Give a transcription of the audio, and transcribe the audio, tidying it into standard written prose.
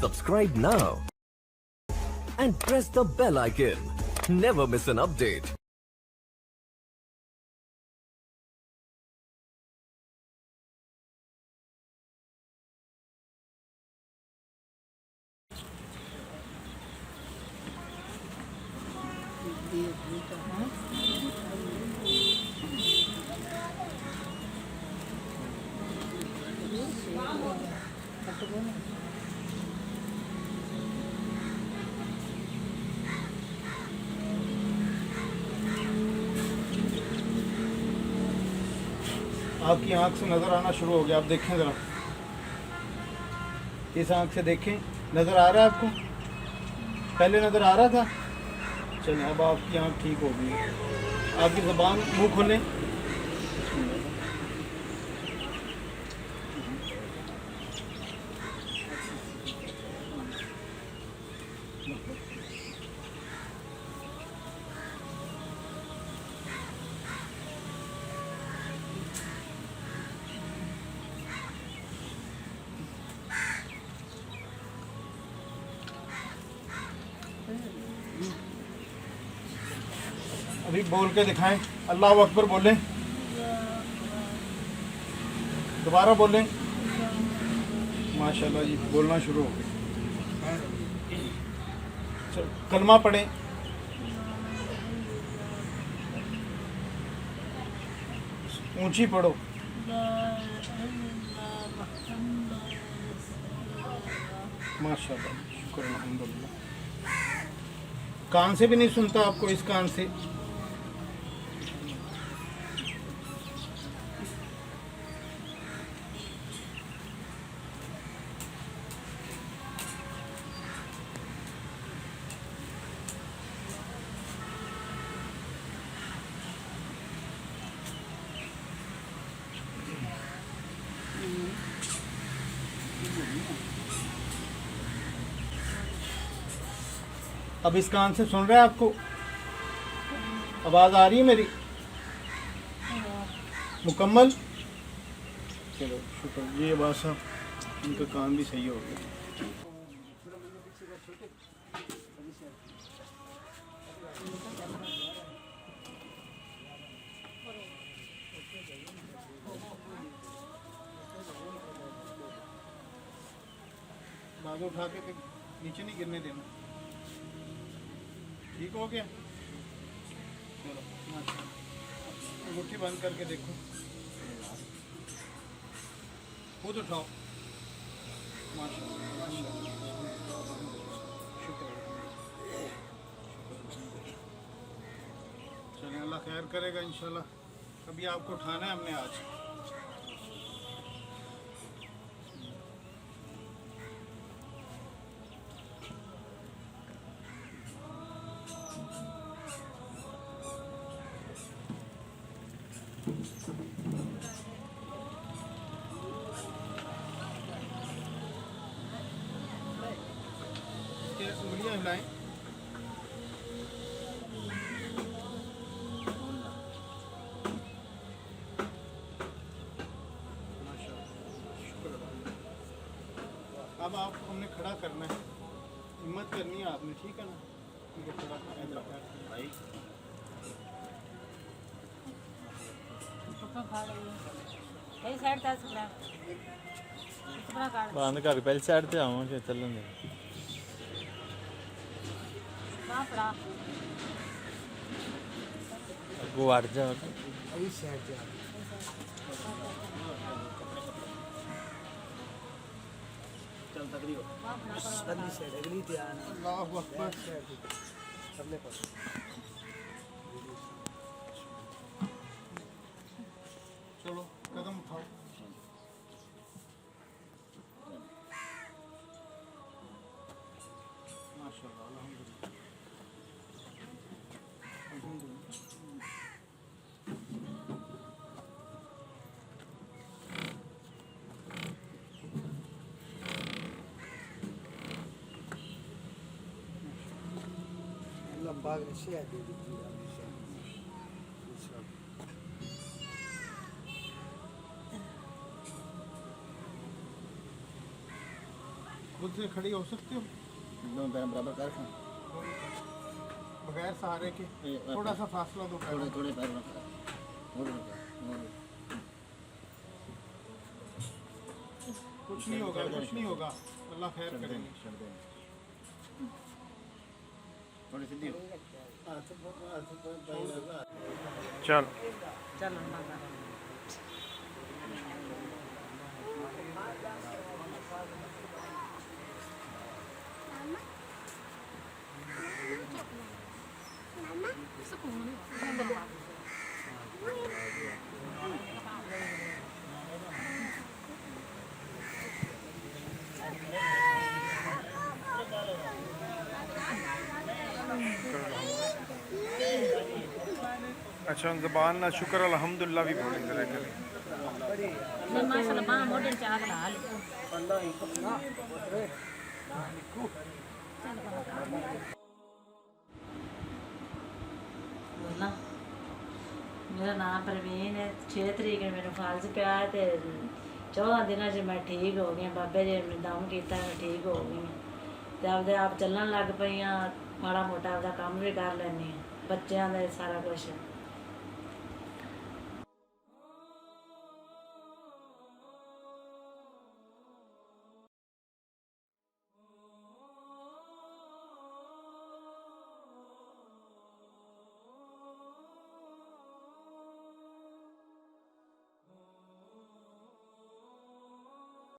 Subscribe now and press the bell icon. Never miss an update. आपकी आंख से नज़र आना शुरू हो गया। आप देखें ज़रा, इस आंख से देखें, नज़र आ रहा है आपको? पहले नज़र आ रहा था? चलें, अब आपकी आंख ठीक हो गई। आपकी ज़बान, मुंह खोलें। अभी बोल के दिखाएं, अल्लाह अकबर बोलें, दोबारा बोलें। माशाल्लाह जी, बोलना शुरू हो गया। कलमा पढ़ें। ऊंची पढ़ो। माशाल्लाह, शुक्र अल्हम्दुलिल्लाह। कान से भी नहीं सुनता आपको? इस कान से? अब इस कान से सुन रहे हैं? आपको आवाज़ आ रही है मेरी मुकम्मल? चलो शुक्र, ये आवाज़ साहब, इनका कान भी सही हो गया। बाजू उठा के नीचे नहीं गिरने देना। ठीक हो गया? चलो, अंगूठी बंद करके देखो, खुद उठाओ। माशाल्लाह, शुक्र। चलें, अल्लाह खैर करेगा इंशाल्लाह। अभी आपको उठाना है हमने आज। उंगलियां हिलाएं। अब आप हमने खड़ा करना है, हिम्मत करनी है आपने, ठीक है ना? इनको खड़ा करना भाई। बंद कर, पहले साइड पे आवांगे चलन दे। अगो हट जा, अभी साइड पे चल तगड़ी हो। अगली साइड, अगली ध्यान। अल्लाहु अकबर। सबने पढ़ो। चलो, कदम उठाओ। माशाल्लाह, अल्हम्दुलिल्लाह। लंबा से आ दे दीजिए। खुद खुद से खड़ी हो सकते हो? दोनों पैर बराबर कर खां बगैर सहारे के थोड़ा सा फासला दो पैरों थोड़े में। थोड़े पैर रखा और कुछ नहीं होगा, कुछ नहीं होगा, अल्लाह खैर करेंगे। थोड़ी सीधी हो चल चलो अच्छा ज़बान ना शुक्र अल्हम्दुलिल्लाह भी बोलें जरा करें। माशाल्लाह मां मोडन चाग ला ले बोला मेरा नाम प्रवीण है 6 तरीक ਨੂੰ ਮੈਨੂੰ ਫਾਲਜ ਪਿਆ ਤੇ 14 ਦਿਨਾਂ 'ਚ ਮੈਂ ਠੀਕ ਹੋ ਗਈ ਬਾਬੇ ਜੀ ਨੇ ਦਮ ਕੀਤਾ ਮੈਂ ਠੀਕ ਹੋ ਗਈ ਤੇ ਆਪਦੇ ਆਪ ਚੱਲਣ ਲੱਗ ਪਈ ਆ ਮਾੜਾ ਮੋਟਾ ਆਪਦਾ ਕੰਮ ਵੀ ਕਰ ਲੈਂਦੀ ਆ ਬੱਚਿਆਂ ਦਾ ਸਾਰਾ ਕੁਝ